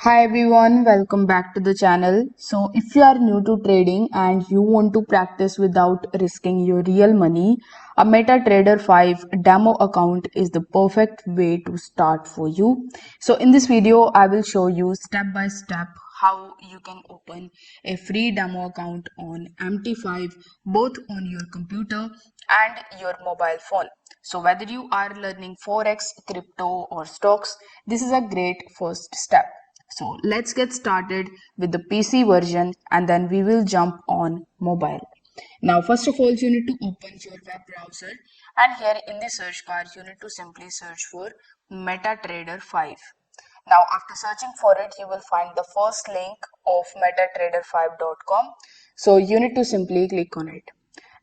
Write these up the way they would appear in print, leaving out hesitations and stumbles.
Hi everyone, welcome back to the channel. So, if you are new to trading and you want to practice without risking your real money, a MetaTrader 5 demo account is the perfect way to start for you. So, in this video, I will show you step by step how you can open a free demo account on MT5 both on your computer and your mobile phone. So, whether you are learning Forex, crypto, or stocks, this is a great first step. So let's get started with the PC version and then we will jump on mobile. Now first of all you need to open your web browser and here in the search bar you need to simply search for MetaTrader 5. Now after searching for it you will find the first link of metatrader5.com. So you need to simply click on it.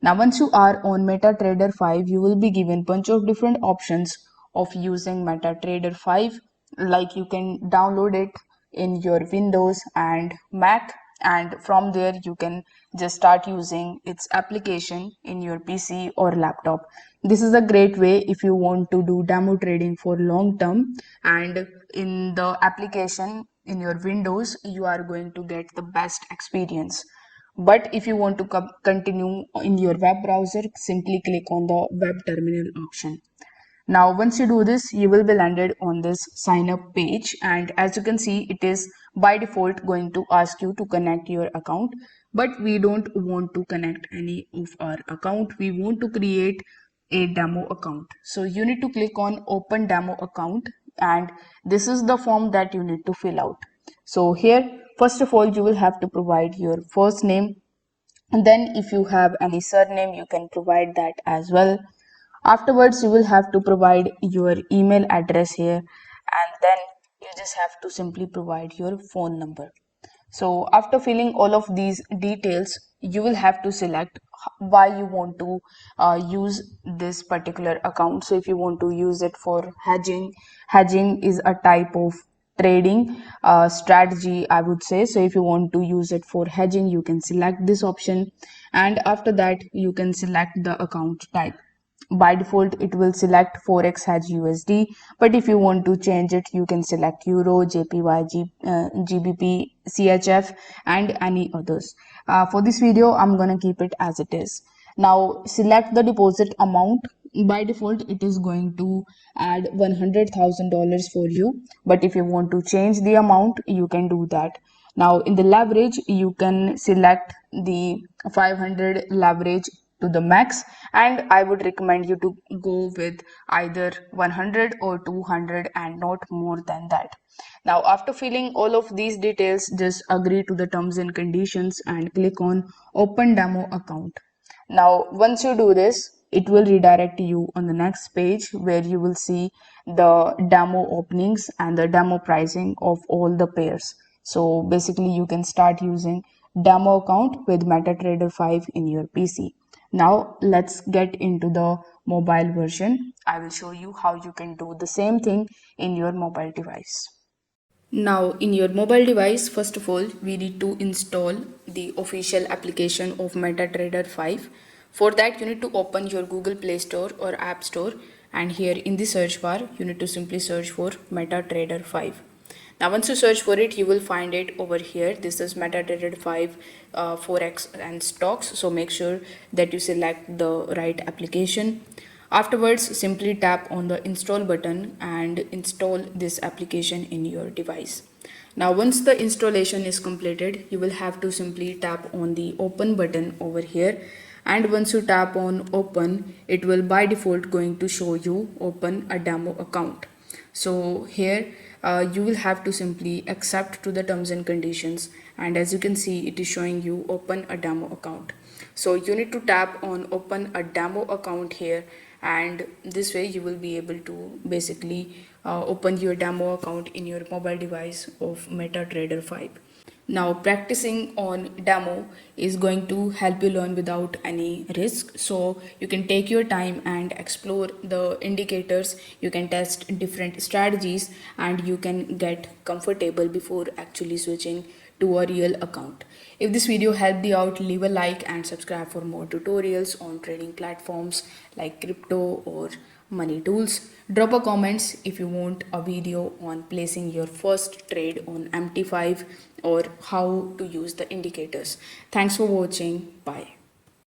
Now once you are on MetaTrader 5 you will be given bunch of different options of using MetaTrader 5, like you can download it in your Windows and Mac, and from there you can just start using its application in your PC or laptop. This is a great way if you want to do demo trading for long term, and in the application in your Windows you are going to get the best experience. But if you want to continue in your web browser, simply click on the web terminal option. Now, once you do this, you will be landed on this sign up page. And as you can see, it is by default going to ask you to connect your account. But we don't want to connect any of our account. We want to create a demo account. So you need to click on open demo account. And this is the form that you need to fill out. So here, first of all, you will have to provide your first name. And then if you have any surname, you can provide that as well. Afterwards, you will have to provide your email address here, and then you just have to simply provide your phone number. So after filling all of these details, you will have to select why you want to use this particular account. So if you want to use it for hedging, hedging is a type of trading strategy, I would say. So if you want to use it for hedging, you can select this option, and after that you can select the account type. By default it will select forex hedge USD, but if you want to change it you can select euro, JPY, GBP, CHF, and any others. For this video I'm gonna keep it as it is. Now select the deposit amount. By default it is going to add $100,000 for you, but if you want to change the amount you can do that. Now in the leverage you can select the 500 leverage to the max, and I would recommend you to go with either 100 or 200 and not more than that. Now after filling all of these details, just agree to the terms and conditions and click on open demo account. Now once you do this, it will redirect you on the next page where you will see the demo openings and the demo pricing of all the pairs. So basically you can start using demo account with MetaTrader 5 in your PC. Now let's get into the mobile version. I will show you how you can do the same thing in your mobile device. Now in your mobile device, first of all, we need to install the official application of MetaTrader 5. For that, you need to open your Google Play Store or App Store, and here in the search bar, you need to simply search for MetaTrader 5. Now once you search for it, you will find it over here. This is MetaTrader 5 Forex and stocks. So make sure that you select the right application. Afterwards, simply tap on the install button and install this application in your device. Now once the installation is completed, you will have to simply tap on the open button over here, and once you tap on open, it will by default going to show you open a demo account. So here you will have to simply accept to the terms and conditions, and as you can see it is showing you open a demo account. So you need to tap on open a demo account here, and this way you will be able to basically open your demo account in your mobile device of MetaTrader 5. Now practicing on demo is going to help you learn without any risk. So you can take your time and explore the indicators, you can test different strategies, and you can get comfortable before actually switching to a real account. If this video helped you out, leave a like and subscribe for more tutorials on trading platforms like crypto or money tools. Drop a comments if you want a video on placing your first trade on MT5 or how to use the indicators. Thanks for watching. Bye.